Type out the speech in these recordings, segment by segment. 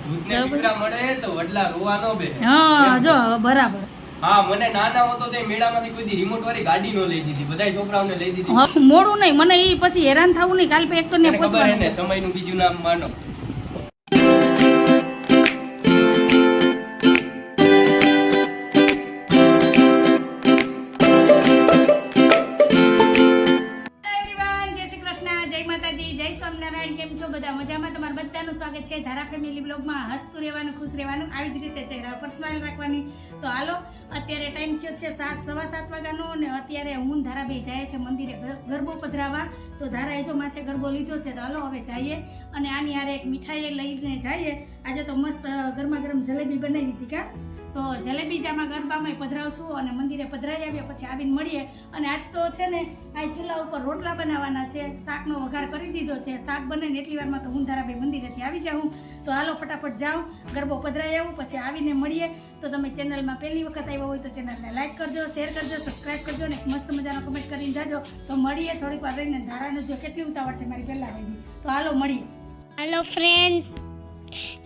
ભૂતને દીકરા મળે તો વડલા રોવા ન બે. હા જો બરાબર. હા મને નાના હતો તે મેળામાંથી કોઈ દી રિમોટ વાળી ગાડી નો લઈ દીધી, બધાય છોકરાઓને લઈ દીધી. મોડું નહીં, મને ઈ પછી હેરાન થવું નહીં. કાલ એક તો ને પહોંચવાનું ને સમયનું બીજું નામ માનો. કેમ છો બધા? મજામાં? તમારા બધાનું સ્વાગત છે ધારા ફેમિલી બ્લોગમાં. હસતું રહેવાનું, ખુશ રહેવાનું, આવી જ રીતે ચહેરા પર સ્માઈલ રાખવાની. તો હાલો, અત્યારે ટાઈમ થયો છે 7:15 વાગ્યાનો અને અત્યારે હું ધારા બે જાય છે મંદિરે ગરબો પધરાવા. તો ધારાએ જો માથે ગરબો લીધો છે તો હાલો હવે જઈએ અને આની હારે એક મીઠાઈ લઈને જઈએ. આજે તો મસ્ત ગરમા ગરમ જલેબી બનાવી હતી કા, તો જલેબી જ આમાં ગરબામાં પધરાવશું અને મંદિરે પધરાઈ આવ્યા પછી આવીને મળીએ. અને આજ તો છે ને આ ચૂલા ઉપર રોટલા બનાવવાના છે, શાકનો વઘાર કરી દીધો છે. શાક બને ને એટલી વારમાં તો હું ધારાભાઈ મંદિરેથી આવી જાઉં. તો હાલો ફટાફટ જાઉં, ગરબો પધરાઈ આવું, પછી આવીને મળીએ. તો તમે ચેનલમાં પહેલી વખત આવ્યા હોય તો ચેનલને લાઈક કરજો, શેર કરજો, સબસ્ક્રાઈબ કરજો અને મસ્ત મજાનો કમેન્ટ કરીને જાજો. તો મળીએ થોડીક વાર રહીને. ધારાનું જો કેટલી ઉતાવળ છે મારી પહેલા આવી. તો હાલો મળીએ. હેલો ફ્રેન્ડ,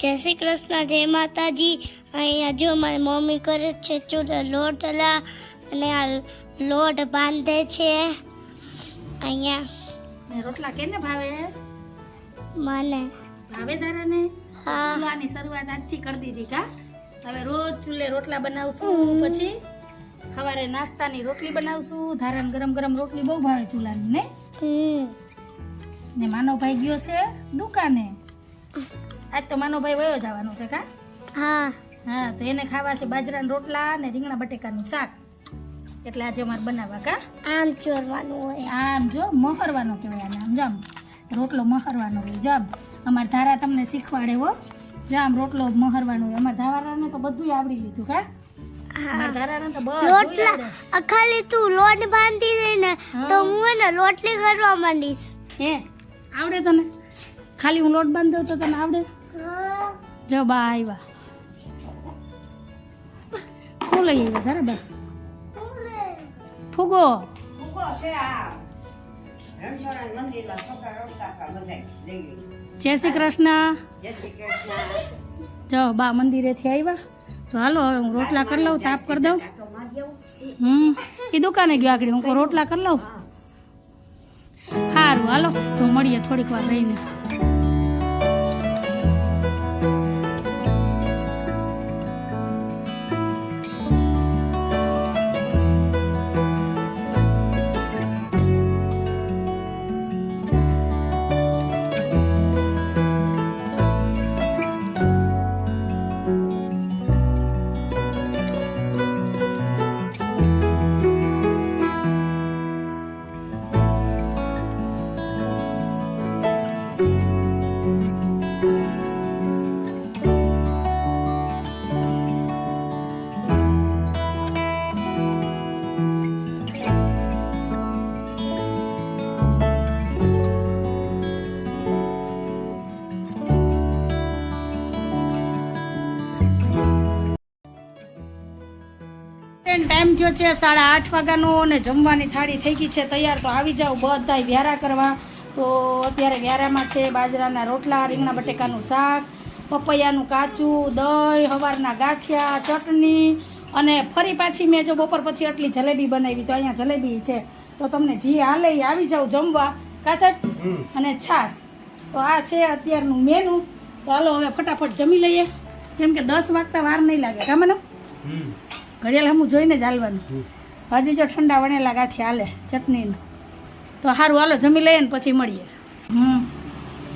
જય શ્રી કૃષ્ણ, જય માતાજી. અહીંયા જો મારી મમ્મી કરે છે ચૂલા લોટલા અને આ લોટ બાંધે છે. અહીંયા રોટલા કેને ભાવે? મને ભાવે ધારાને? હા. ચૂલાની શરૂઆત આજથી કરી દીધી કા? હવે રોજ ચૂલે રોટલા બનાવશું, પછી સવારે નાસ્તાની રોટલી બનાવશું. ધારાને ગરમ ગરમ રોટલી બહુ ભાવે ચૂલાની ને. ને માનવભાઈ ગયો છે દુકાને. આજ તો માનવભાઈ વયો જવાનો છે કા? હા હા, તો એને ખાવા છે બાજરાના રોટલા ને રીંગણા બટેકાનું શાક. એટલે આજે અમારે બનાવવા કા? આમ ચોરવાનું હોય. આમ જો મહરવાનો કહેવાય આને. આમ જામ રોટલો મહરવાનો હોય. જામ અમારે ધારા તમને શીખવાડે હો. જામ રોટલો મહરવાનો હોય. અમારે ધારાને તો બધું આવડી લીધું કા? અમારે ધારાને તો બધું રોટલા ખાલી તું લોટ બાંધી દે ને તો હું ને રોટલી કરવા માંડીશ. હે આવડે તને? ખાલી હું લોટ બાંધી દઉં તો તને આવડે? જો બા આવ્યા. શું લઈ આવ્યા ધારા બા? ફુગો. જય શ્રી કૃષ્ણ. જો બા મંદિરેથી આવ્યા. તો હાલો હવે હું રોટલા કરી લઉં, તાપ કરી દઉં. એ દુકાને ગયો આગળ, હું રોટલા કરી લઉં. સારું હાલો, તો મળીએ થોડીક વાર રહીને. ટાઈમ થયો છે 8:30 વાગ્યાનો અને જમવાની થાળી થઈ ગઈ છે તૈયાર. તો આવી જાઓ બધાય વ્યારા કરવા. તો અત્યારે વ્યારામાં છે બાજરાના રોટલા, રીંગણા બટેકાનું શાક, પપૈયાનું કાચું, દહીં, સવારના ગાંઠિયા, ચટણી અને ફરી પાછી મેં જો બપોર પછી આટલી જલેબી બનાવી. તો અહીંયા જલેબી છે. તો તમને જી હાલે આવી જાઓ જમવા કા સાહેબ? અને છાશ. તો આ છે અત્યારનું મેનુ. તો હાલો હવે ફટાફટ જમી લઈએ, કેમ કે 10 વાગતા વાર નહીં લાગે કા મને? ઘડિયાળ હમું જોઈને જ હાલવાનું. હજી જો ઠંડા વણેલા ગાંઠિયા હાલે ચટણીનું. તો સારું હાલો જમી લઈએ ને પછી મળીએ.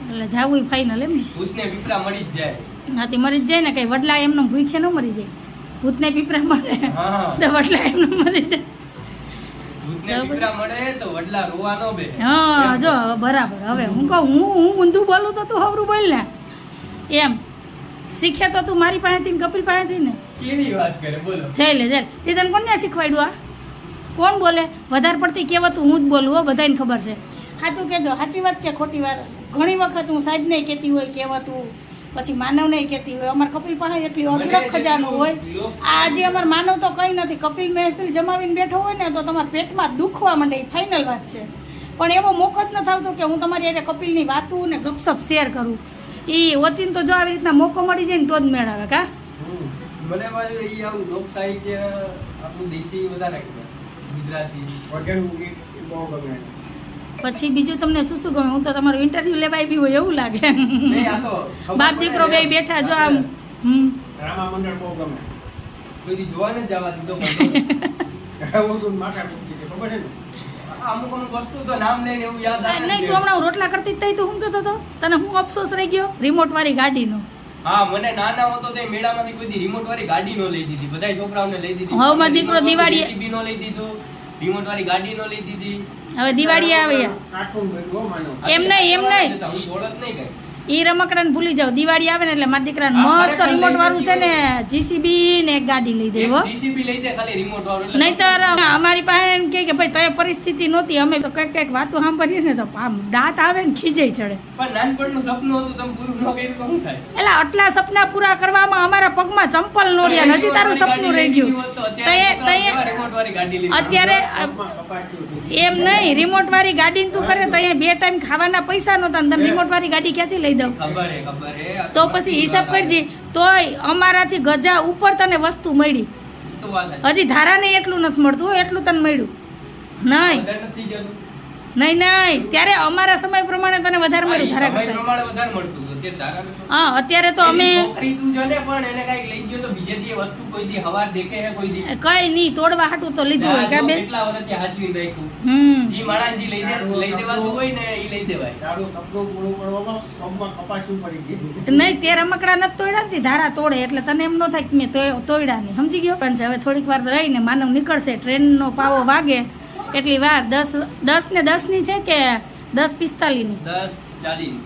એટલે જાવું ફાઈનલ એમ ને? ભૂતને પીપરા મળી જ જાય. હાથી મરી જ જાય ને, કઈ વડલા એમનો ભૂખે ન મરી જાય. ભૂતને પીપરા મળે તો વડલા એમનો મરી જાય. ભૂતને પીપરા મળે તો વડલા રોવા ન બે. હા જો બરાબર. હવે હું કહું હું ઊંધું બોલું તો તું હવરું બોલ ને. એમ શીખ્યા તો તું મારી પાસેથી ને કપિલ પાસેથી ને. કેવી વાત કરે બોલો. જઈ લે જઈ. તે તને કોને શીખવાડ્યું? આ કોણ બોલે? વધારે પડતી કહેવત હું જ બોલું હો, બધાને ખબર છે. સાચું કહેજો, સાચી વાત કે ખોટી વાત? ઘણી વખત હું સાહેબ નહીં કહેતી હોય કહેવતું, પછી માનવ નહીં કહેતી હોય. અમારે કપિલ પાસે એટલી અઢળક ખજાનો હોય. આજે અમારે માનવ તો કંઈ નથી. કપિલ મહેફિલ જમાવીને બેઠો હોય ને તો તમારા પેટમાં દુખવા માંડે. ફાઇનલ વાત છે. પણ એવો મોકો જ ન થતો કે હું તમારી કપિલની વાતું ને ગપસપ શેર કરું. ઈ ઓચિન તો જો આવી રીતના મોકો મળી જાય ને તો જ મેળ આવે કા મને પાછું ઈ આવું લોક સાહિત્ય આપણું દેશી વધારે ગમે. ગુજરાતી વગેરે ગીત બહુ ગમે. પછી બીજું તમને શું શું ગમે? હું તો તમારું ઇન્ટરવ્યુ લેવા આવી હોય એવું લાગે. નહીં, આ તો ખબર બાપ દીકરો બે પડે. બેઠા જો આમ રામા મંડળ બહુ ગમે. કોઈ દી જોવા ન જવા દીધો મને. એવું તો માથા કૂટી છે, ખબર છે ને? અમુક અમુક વસ્તુ તો નામ લઈને એવું યાદ આવે ને નહીં કે- તું હમણાં રોટલા કરતી જ તઈ તો હું કહેતો હતો તને હું અફસોસ રહી ગયો રિમોટ વાળી ગાડીનો. હા, મને નાના હતો તે મેળામાંથી કોઈ દી રિમોટ વાળી ગાડી નો લઈ દીધી. બધાય છોકરાઓને લઈ દીધી. હવે મારો દીકરો દિવાળીએ- JCB નો લઈ દીધું, રિમોટ વાળી ગાડી નો લઈ દીધી. હવે દિવાળી આવે કાર્ટૂન બન્યું, માનો. એમ નહીં, એમ નહીં. હું દોડત નહીં કઈ. ઈ રમકડાને ભૂલી જાવ દિવાળી આવે ને એટલે મારા દીકરાને હા, મસ્ત ખરેખર રિમોટ લઈ વાળું છે ને જીસીબી ને એક ગાડી લઈ દેવો. એક JCB લઈ દે ખાલી રિમોટ વાળું એટલે નહીતર અમારી પાસે એમ કે ભાઈ તો પરિસ્થિતિ નહોતી અમે તો કઈક કઈક વાતો સાંભળીએ ને તો આમ દાંત આવે ને ખીજાઈ ચડે. પણ નાનપણનું સપનું હતું, તમે પૂરું ન કર્યું તો શું થાય? એટલે આટલા સપના પૂરા કરવામાં અમારા પગમાં ચંપલ નો રહ્યા હજી તારું સપનું રહી ગયું. રિમોટ વાળી ગાડી લીધી. અત્યારે એમ નહીં રિમોટ વાળી ગાડી તું કરે તો અહીંયા 2 ટાઈમ ખાવાના પૈસા નહોતા ને તને રિમોટ વાળી ગાડી ક્યાંથી લઈ દઉં? ખબર હે, ખબર હે. આ તો પછી હિસાબ કરજે તોય અમારાથી ગજા ઉપર તને વસ્તુ મળી. તો વાત છે. હજી ધારાને એટલું નથી મળતું હો, એટલું તને મળ્યું નહીં. વધારે નથી જતું. નહીં ત્યારે અમારા સમય પ્રમાણે તને વધારે હા, ઈ મળ્યું ધારા સમય કરતા. પ્રમાણે વધારે મળતું હતું. અત્યારે ધારાનું તો- હા અત્યારે તો અમે એની છોકરી તું જો ને પણ એને કાંઈક લઈ ગયો તો બીજે દી એ વસ્તુ કોઈ દી હવાર દેખે હે કોઈ દી. કઈ નહીં તોડવા હાટું તો લીધું હોય કા બેન? કેટલા વર્ષથી હાચવીને રાખ્યું. જી માણસ જી લઈ દેવાતું હોય ને ઈ લઈ દેવાય. નહીં તે રમકડા નથી તોડ્યા ને તે ધારા તોડે એટલે તને એમ ન થાય કે મેં તોડ્યા નહીં સમજી ગયો. પણ હવે થોડીક વાર રહીને માનવ નીકળશે ટ્રેનનો પાવો વાગે એટલી વાર 10 ને 10 ની છે કે 10:45 ની? 10:40.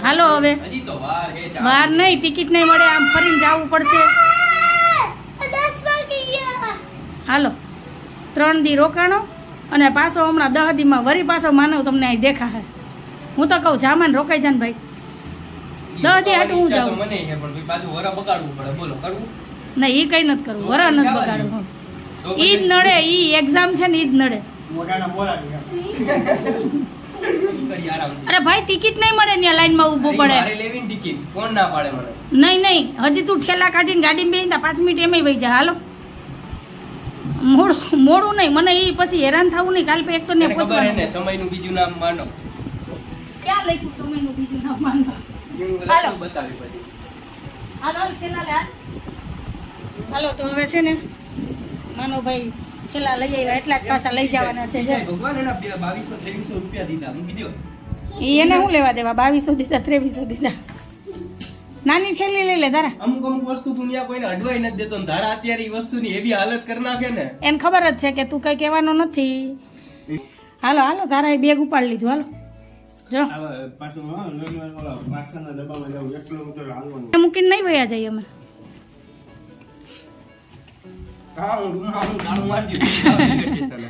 હાલો હવે હજી તો વાર હે. વાર નહીં ટિકિટ નહીં મળે આમ ફરીને જવું પડશે. 10 વાગી ગયા. હાલો 3 દી રોકાણો અને પાછો હમણાં 10 દીમાં વરી પાછો માનવ તમને અહીં દેખાશે. હું તો કહું જામાન રોકાઈ જાન ભાઈ. 10 દી હાટું હું ઈચ્છા તો જાઉં. મને છે પણ પાછું વરા બગાડવું પડે. બોલો કરવું? નહીં ઈ કઈ નથી કરવું વરા નથી બગાડવું. તો ઈ જ નડે ઈ એક્ઝામ છે ને ઈ જ નડે. કરી આરામથી. અરે ભાઈ ટિકિટ નહીં મળે ત્યાં લાઈનમાં ઊભું પડે. મારે લેવી ને ટિકિટ કોણ ના પાડે મને? નહીં હજી તું ઠેલા કાઢીને ગાડીમાં બેસીને 5 મિનિટ એમાંય વહી જા. હાલો મોડું નહીં મને ઈ પછી હેરાન થવું નહીં. કાલ પે એક તો ને તને ખબર હે ને પહોંચવાનું. સમયનું બીજું નામ માનો. ક્યાં લખ્યું સમયનું બીજું નામ માનતો? એવું હાલો. રસ્તો બતાવી પછી. હાલો ઠેલા લે હાલ. હાલો તો હવે છે ને માનવભાઈ ઠેલા લઈ આવ્યા એટલા જ પાછા લઈ જવાના છે જો. ભગવાન એના 2200-2300 રૂપિયા દીધા મૂકી દો. ઈ એને શું લેવા દેવા 2200 દીધા 2300 દીધા. નાની ઠેલી લઈ લે તારા. અમુક અમુક વસ્તુ તું ન્યા કોઈને અડવાઈ નથી દેતો ને ધારા અત્યારે ઈ વસ્તુની એવી હાલત કરી નાખે ને. એને ખબર જ છે કે તું કઈ કહેવાનો નથી. હાલો હાલો તારા બેગ ઉપાડી લીધું હાલો જો મૂકીને નહીં વયા જઈએ અમે. હા, હું રૂમમાં હું તાળું મારી દીધું.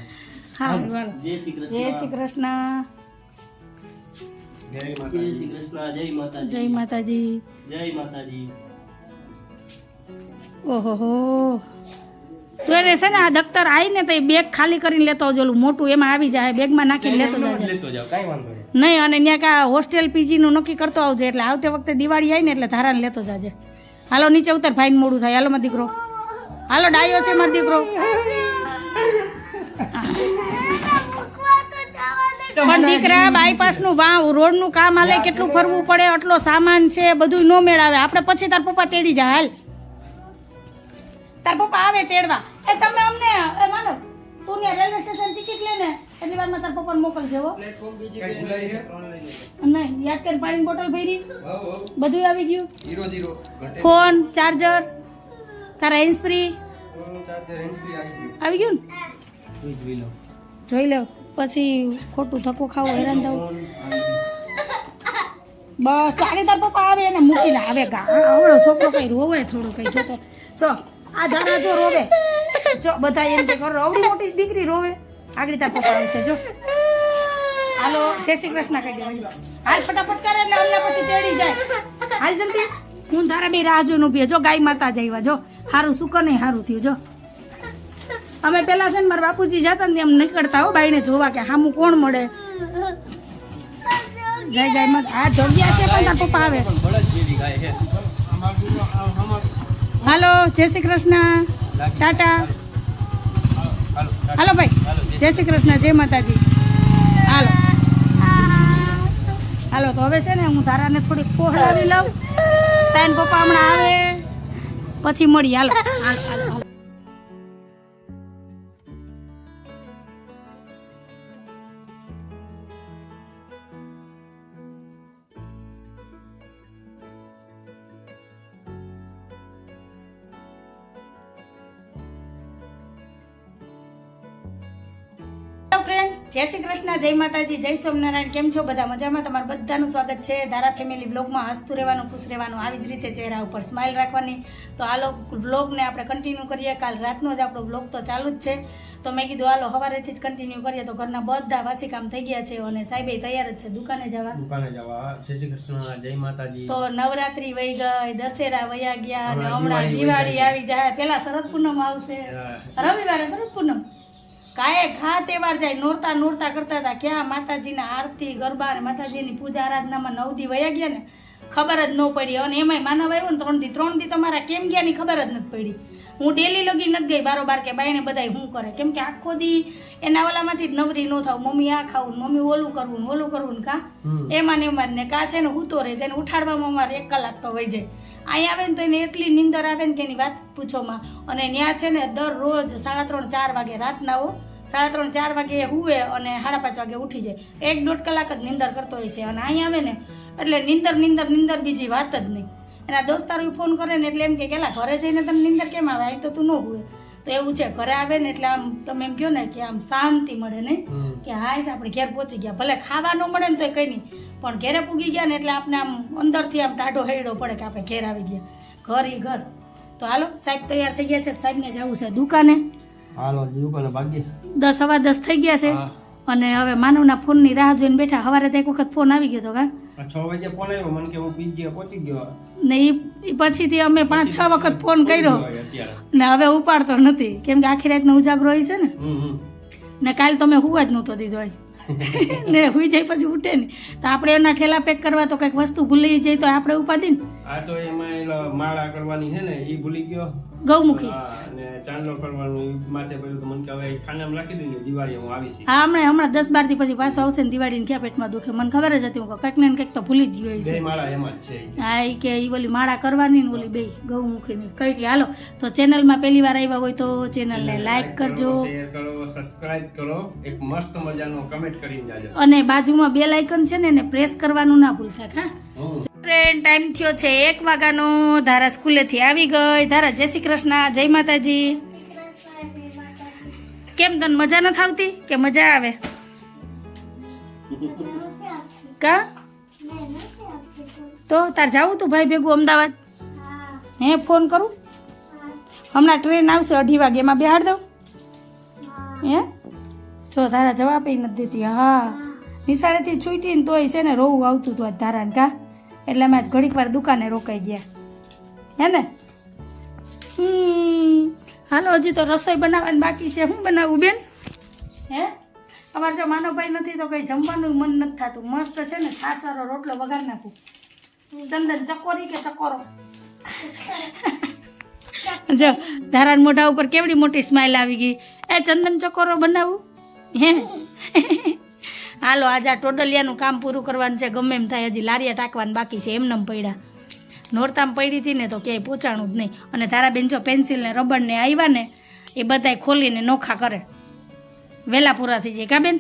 હા હાલો જય શ્રી કૃષ્ણ. જય શ્રી કૃષ્ણ. જય શ્રી કૃષ્ણ. જય માતાજી. જય માતાજી. જય માતાજી. ઓહો તું એને છે ને આ દફતર આવીને તો એ બેગ ખાલી કરીને લેતો આવજો. ઓલું મોટું એમાં આવી જાય બેગમાં નાખીને લેતો જજે. લેતો જાવ, કાંઈ વાંધો નહીં. નહીં અને ત્યાં કા હોસ્ટેલ પીજી નું નક્કી કરતો આવજો એટલે આવતે વખતે દિવાળી આવી ને એટલે ધારાને લેતો જાજે. હાલો નીચે ઉતર ભાઈને મોડું થાય. હાલો મારો દીકરો હાલો ડાયો છે મારો દીકરો. પણ દીકરા બાયપાસ નું રોડ નું કામ હાલે કેટલું ફરવું પડે આટલો સામાન છે બધું નો મેળાવે. આપણે પછી તાર પપ્પા તેડી જાય. હાલ તાર પપ્પા આવે તેડવા. એ તમે અમને એ માનો તું ને રેલવે સ્ટેશન ટિકિટ લે ને એટલી વારમાં તાર પપ્પાને મોકલજો હો. પ્લેટફોર્મ બીજી કઈ ભૂલાઈ છે? નહીં યાદ કર પાણીની બોટલ ભરી હઉ, હઉ. બધું આવી ગયું. 00 ઘટે. ફોન ચાર્જર તારા હેન્ડ ફ્રી ચાર્જર હેન્ડફ્રી આવી ગયું. આવી ગયું ને જોઈ લો. જોઈ લો પછી ખોટું ધક્કો ખાવો હેરાન થવું. બસ ચાલી તાર પપ્પા આવે એને મૂકીને આવે ગા આવડો છોકરો કઈ રોવે થોડો કઈ જોતો જો આ ધારા જો રોવે જો બધા એમ કે કરો આવડી મોટી દીકરી રોવે આગળ તાર પપ્પા આવશે જો. હાલો જય શ્રી કૃષ્ણ કહી દેવા. હાલ ફટાફટ કરે એટલે અલ્લા પછી તેડી જાય. હાલ જલ્દી હું ધારા બે રાહ જોઈને ઊભી જો ગાય માતા જ આવ્યા જો. સારું શું કરે સારું થયું જો. અમે પેલા છે ને મારા બાપુજી જતા ને એમ નીકળતા હો બાઈને જોવા કે હામું કોણ મળે. જય જય મત આ જોગ્યા છે પણ તાર પપ્પા આવે પણ બળદ જેવી ગાય છે હાલો જય શ્રી કૃષ્ણ ટાટા હાલો ભાઈ જય શ્રી કૃષ્ણ જય માતાજી હાલો હાલો તો હવે છે ને હું ધારાને થોડીક પહોળાવી લઉં તાન પપ્પા હમણાં આવે પછી મળી હાલો હાલો હાલો ફ્રેન્ડ જય શ્રી કૃષ્ણ જય માતાજી જય સ્વામિનારાયણ કેમ છો બધા મજામાં તમારું બધાનું સ્વાગત છે ધારા ફેમિલી બ્લોગમાં હસતું રહેવાનું ખુશ રહેવાનું આવી જ રીતે ચહેરા ઉપર સ્માઇલ રાખવાની તો હાલો બ્લોગને આપણે કન્ટિન્યુ કરીએ કાલ રાતનો જ આપણો બ્લોગ તો ચાલુ જ છે તો મેં કીધું હાલો સવારેથી જ કન્ટિન્યુ કરીએ તો ઘરના બધા વાસી કામ થઈ ગયા છે અને સાહેબે તૈયાર જ છે દુકાને જવા જય શ્રી કૃષ્ણ જય માતાજી તો નવરાત્રી વહી ગઈ દશેરા વયા ગયા અને હમણાં દિવાળી આવી જાય પેલા શરદ પૂનમ આવશે રવિવારે શરદ પૂનમ કાંઈ ખા તહેવાર જાય નોરતા નોરતા કરતા હતા ક્યાં માતાજીના આરતી ગરબા અને માતાજીની પૂજા આરાધનામાં 9 દી વયા ગયા ને ખબર જ ન પડી અને એમાંય માનવ આવ્યો ને 3 દી તમારા કેમ ગયા ની ખબર જ નથી પડી હું ડેલી લગી નથી ગઈ બારોબાર કે બાઈને બધાય શું કરે કેમ કે આખો દી એના ઓલામાંથી જ નવરી ન થાવ મમ્મી આ ખાવું મમ્મી ઓલું કરવું ને કા એમાં ને એમાં ને કા છે ને હૂતો રહે તેને ઉઠાડવામાં અમારે 1 કલાક તો વહી જાય અહીંયા આવે ને તો એને એટલી નીંદર આવે ને કે એની વાત પૂછોમાં અને ત્યાં છે ને દરરોજ 3:30-4 વાગે રાતના 3:30-4 વાગે હુવે અને 5:30 વાગે ઉઠી જાય 1-1.5 કલાક જ નીંદર કરતો હોય છે અને અહીંયા આવે ને એટલે નીંદર બીજી વાત જ નહીં એના દોસ્તારો ફોન કરે ને એટલે એમ કે કેલા ઘરે જઈને તને નીંદર કેમ આવે અહીં તો તું ન હુવે તો એવું છે ઘરે આવે ને એટલે આમ તમે એમ કહો ને કે આમ શાંતિ મળે નહીં કે હાય આપણે ઘેર પહોંચી ગયા ભલે ખાવા ન મળે ને તો કંઈ નહીં પણ ઘેરે પૂગી ગયા ને એટલે આપણે આમ અંદરથી આમ ટાઢો હેડો પડે કે આપણે ઘેર આવી ગયા ઘર તો હાલો સાહેબ તૈયાર થઈ ગયા છે સાહેબને જવું છે દુકાને હાલો દુકાને ભાગી 10:15 થઈ ગયા છે અને હવે માનવના ફોનની રાહ જોઈને બેઠા સવારે તો એક વખત ફોન આવી ગયો તો કા 6 વાગે ફોન આવ્યો મને કે હું પીજી પહોંચી ગયો ને ઈ પછીથી અમે 5-6 વખત ફોન કર્યો ને હવે ઉપાડતો નથી કેમ કે આખી રાતનો ઉજાગરો હોય છે ને કાલ તમે હુવા જ નહોતો દીધો ને હુઈ જાય પછી ઉઠે ને તો આપણે એના ઠેલા પેક કરવા તો કંઈક વસ્તુ ભૂલી જાય તો આપણે ઉપાધી ને આ તો એમાં માળા કરવાની છે ને એ ભૂલી ગયો ગૌમુખી અને ચાંદલો કરવાનું માથે પેલું તો મને કે હવે ખાનામાં રાખી દેજો દિવાળી હું આવીશ હા હમણાં 10-12 દી પછી પાછો આવશે ને દિવાળીને ક્યાં પેટમાં દુખે મને ખબર જ હતી હું કંઈક ને કંઈક તો ભૂલી જ ગયો બે માળા એમાં જ છે હા એ કે એ ઓલી માળા કરવાની ને ઓલી બે ગૌમુખીની કઈ કે હાલો તો ચેનલમાં પહેલી વાર આવ્યા હોય તો ચેનલને લાઈક કરજો શેર કરો સબસ્ક્રાઇબ કરો એક મસ્ત મજાનો કમેન્ટ કરીને જાજો અને બાજુમાં બેલ આઇકન છે ને એને પ્રેસ કરવાનું ના ભૂલતા હા ફ્રેન્ડ ટાઈમ થયો છે 1 વાગ્યાનો ધારા સ્કૂલેથી આવી ગઈ ધારા જય શ્રી કૃષ્ણ જય માતાજી કેમ તને મજા નથી આવતી કે મજા આવે કા તો તાર જાવું તું ભાઈ ભેગું અમદાવાદ હે ફોન કરું હમણાં ટ્રેન આવશે 2:30 વાગે એમાં બેહાડ દઉં હે જો ધારા જવાબ નથી દેતી હા નિશાળેથી છૂટી ને તોય છે ને રોવું આવતું હતું ધારાને કા એટલે અમે આજ ઘડીક વાર દુકાને રોકાઈ ગયા હે ને હાલો હજી તો રસોઈ બનાવવાની બાકી છે શું બનાવવું બેન હે અમારે જો માનવભાઈ નથી તો કંઈ જમવાનું મન નથી થતું મસ્ત છે ને છાસરો રોટલો વઘાર નાખું ચંદન ચકોરી કે ચકોરો જો ધારા મોઢા ઉપર કેવડી મોટી સ્માઇલ આવી ગઈ એ ચંદન ચકોરો બનાવું હે હાલો આજે આ ટોડલિયાનું કામ પૂરું કરવાનું છે ગમે એમ થાય હજી લારીયા ટાંકવાનું બાકી છે એમનેમ પડ્યા નોરતામાં પડી હતી ને તો ક્યાંય પહોંચાણું જ નહીં અને તારા બેન જો પેન્સિલ ને રબર ને આવ્યા ને એ બધાય ખોલીને નોખા કરે વહેલા પૂરા થઈ જાય કા બેન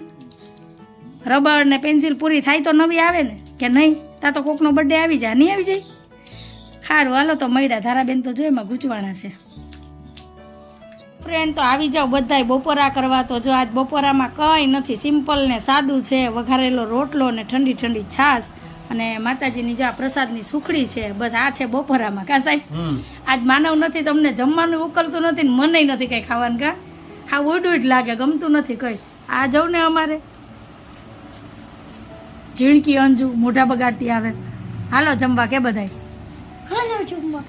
રબર ને પેન્સિલ પૂરી થાય તો નવી આવે ને કે નહીં તા તો કોકનો બર્થડે આવી જાય નહીં આવી જાય સારું હાલો તો મળ્યા ધારા બેન તો જો એમાં ગૂંચવાણા છે ફ્રેન્ડ તો આવી જાઓ બધાય બપોરા કરવા તો જો આજ બપોરામાં કંઈ નથી સિમ્પલ ને સાદું છે વઘારેલો રોટલો ને ઠંડી ઠંડી છાશ અને માતાજીની જો આ પ્રસાદની સુખડી છે બસ આ છે બપોરામાં કા સાહેબ આજ માનવ નથી તમને જમવાનું ઉકલતું નથી ને મને નથી કંઈ ખાવાનું કા હા ઉડ જ લાગે ગમતું નથી કંઈ આ જવું ને અમારે ઝીણકી અંજુ મોઢા બગાડતી આવે હાલો જમવા કે બધાય હાલો જમવા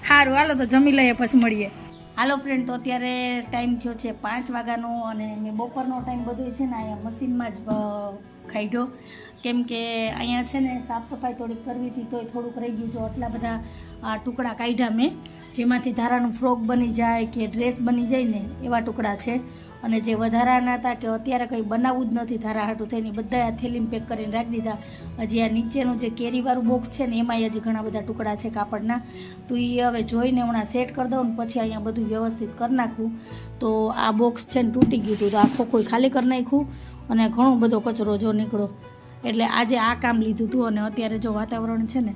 સારું હાલો તો જમી લઈએ પછી મળીએ હાલો ફ્રેન્ડ, તો અત્યારે ટાઈમ થયો છે 5 વાગ્યાનો અને મેં બપોરનો ટાઈમ બધું છે ને અહીંયા મશીનમાં જ કાઢ્યો, કેમ કે અહીંયા છે ને સાફ સફાઈ થોડીક કરવી હતી તોય થોડુંક રહી ગયું છે. આટલા બધા ટુકડા કાઢ્યા મેં, જેમાંથી ધારાનું ફ્રોક બની જાય કે ડ્રેસ બની જાય ને એવા ટુકડા છે. અને જે વધારાના હતા કે અત્યારે કંઈ બનાવવું જ નથી ધારા હાટું થઈને બધા આ થેલીમાં પેક કરીને રાખી દીધા. હજી આ નીચેનું જે કેરીવાળું બોક્સ છે ને એમાંય હજી ઘણા બધા ટુકડા છે કાપડના, તો એ હવે જોઈને હમણાં સેટ કરી દઉં ને પછી અહીંયા બધું વ્યવસ્થિત કરી નાખું. તો આ બોક્સ છે ને તૂટી ગયું હતું તો આખો કોઈ ખાલી કરી નાખ્યું અને ઘણો બધો કચરો જો નીકળો, એટલે આજે આ કામ લીધું હતું. અને અત્યારે જો વાતાવરણ છે ને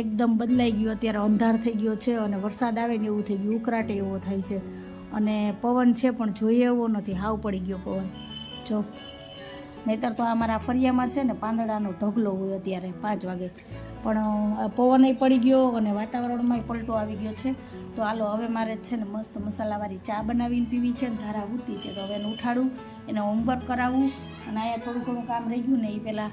એકદમ બદલાઈ ગયું, અત્યારે અંધાર થઈ ગયો છે અને વરસાદ આવે ને એવું થઈ ગયું, ઉકળાટે એવો થાય છે અને પવન છે પણ જોઈએ એવો નથી, હાવ પડી ગયો પવન જો. નહીંતર તો અમારા ફરિયામાં છે ને પાંદડાનો ઢગલો હોય અત્યારે 5 વાગે, પણ પવનય પડી ગયો અને વાતાવરણમાંય પલટો આવી ગયો છે. તો હાલો હવે મારે છે ને મસ્ત મસાલાવાળી ચા બનાવીને પીવી છે ને ધારા ઉઠતી છે, તો હવે એને ઉઠાડું, એને હોમવર્ક કરાવવું અને અહીંયા થોડું ઘણું કામ રહી ગયું ને એ પહેલાં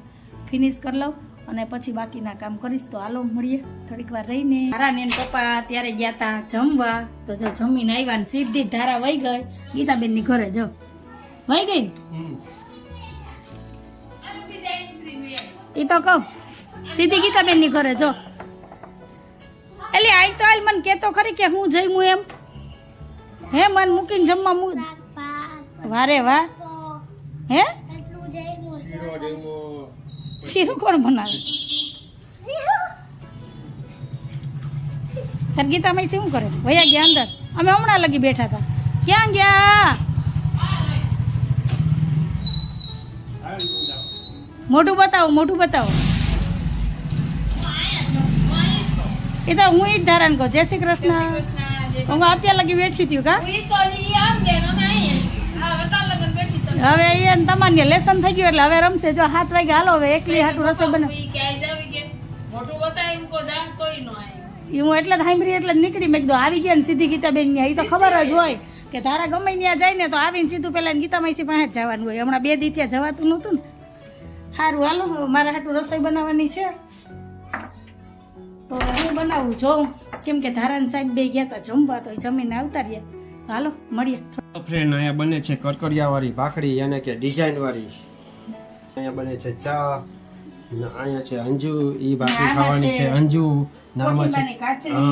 ફિનિશ કરી લઉં અને પછી બાકીના કામ કરીશ. તો હાલો મળીએ થોડીક વાર રહીને. ધારા ને એના પપ્પા ત્યારે ગયા હતા જમવા, તો જો જમીને આવ્યા ને સીધી ધારા વહી ગઈ ગીતાબેન ની ઘરે, જો વહી ગઈ એ તો કહું સીધી ગીતાબેન ની ઘરે જો. એટલે આઈ તો હાલ મને કેતો ખરી કે હું જઈમું એમ, હે મન મૂકીને જમવા વારે વાહ, હે શીરું કોણ બનાવે? ગીતા માઈ શું કરે? વયા ગયા અંદર, અમે હમણાં લગી બેઠા હતા. ક્યાં ગયા? મોઢું બતાવો, મોઢું બતાવો. એ તો હું જ ધારણ કહું જય શ્રી કૃષ્ણ. હું અત્યાર લગી બેઠી હતી કા, હવે એ તમારે લેસન થઈ ગયું એટલે હવે રમશે. જો 7 વાગે હાલો હવે એકલી હાટું રસોઈ બનાવ. હું એટલે જ સાંભળી એટલે જ નીકળી, મેં કીધું આવી ગયા ને સીધી ગીતાબેન એ તો ખબર જ હોય કે તારા ગમે ત્યાં જાય ને તો આવીને સીધું પેલા ગીતા માસી પાસે જ જવાનું હોય. હમણાં 2 દી ત્યાં જવાતું નહોતું ને. સારું હાલો મારા હાટું રસોઈ બનાવવાની છે તો હું બનાવું જોઉં, કેમ કે ધારાન સાહેબ બે ગયા હતા જમવા તો જમીને આવતા રહ્યા. હાલો મળીએ. ફ્રેન્ડ અહીંયા બને છે કરકરિયા વાળી ભાખરી યાને કે ડિઝાઇન વાળી, અહીંયા બને છે ચા, અહીંયા છે અંજુ, ઈ ભાખરી ખાવાની છે અંજુ નામાં છે કાચરી.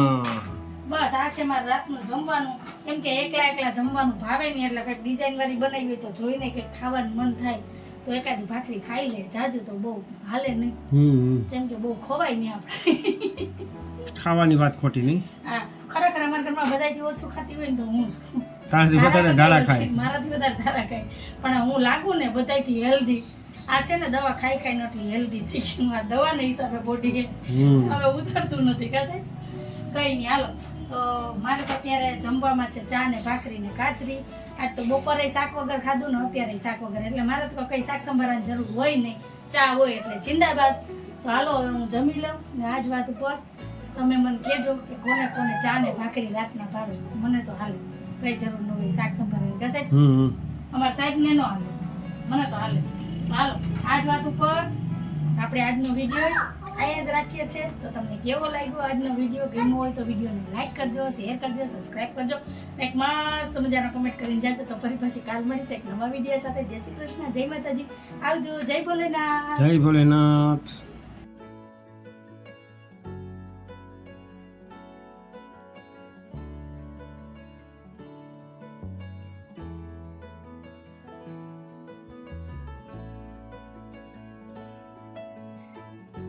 બસ આ છે મારા રાતનું જમવાનું, કેમ કે એકલા જમવાનું ભાવે નહીં એટલે કંઈક ડિઝાઇન વાળી બનાવી હોય તો જોઈને કંઈક ખાવાનું મન થાય તો એકાદી ભાખરી ખાઈ લે, જાજુ તો બહુ હાલે નહીં, કેમ કે બહુ ખવાય નહીં આપણે. ખાવાની વાત ખોટી નહીં. હા ખરેખર અમારા ઘરમાં બધાથી ઓછું ખાતી હોય ને તો હું છું. તારાથી વધારે ધારા ખાય, મારાથી વધારે ધારા ખાય, પણ હું લાગુ ને બધાથી હેલ્ધી. આ છે ને દવા ખાઈ નથી હેલ્ધી થઈ ગયું, આ દવાના હિસાબે બોડી હવે ઉતરતું નથી કાશે. કઈ નહીં હાલો, તો મારે તો અત્યારે જમવામાં છે ચા ને ભાખરી ને કાચરી. આજ તો બપોરે શાક વગર ખાધું ને અત્યારે શાક વગર, એટલે મારે તો કઈ શાક સંભાળવાની જરૂર હોય નહીં, ચા હોય એટલે જિંદાબાદ. તો હાલો હવે હું જમી લઉં ને આજ વાત ઉપર તમે મને કહેજો કે કોને કોને ચા ને ભાખરી રાતના ભાવે. મને તો હાલે, કઈ જરૂર ન હોય શાક સંભાળવાની કશે. અમારા સાહેબ ને ન હાલે, મને તો હાલે. હાલો આજ વાત ઉપર આપણે આજનો વિડીયો અહીંયા જ રાખીએ છીએ. તો તમને કેવો લાગ્યો આજનો વિડીયો? ગમ્યો હોય તો વિડીયોને લાઈક કરજો, શેર કરજો, સબસ્ક્રાઈબ કરજો, એક મસ્ત મજાનો કમેન્ટ કરીને જાજો. તો ફરી પછી કાલ મળીશ એક નવા વિડીયો સાથે. જય શ્રી કૃષ્ણ, જય માતાજી, આવજો, જય ભોલેનાથ. જય ભોલેનાથ.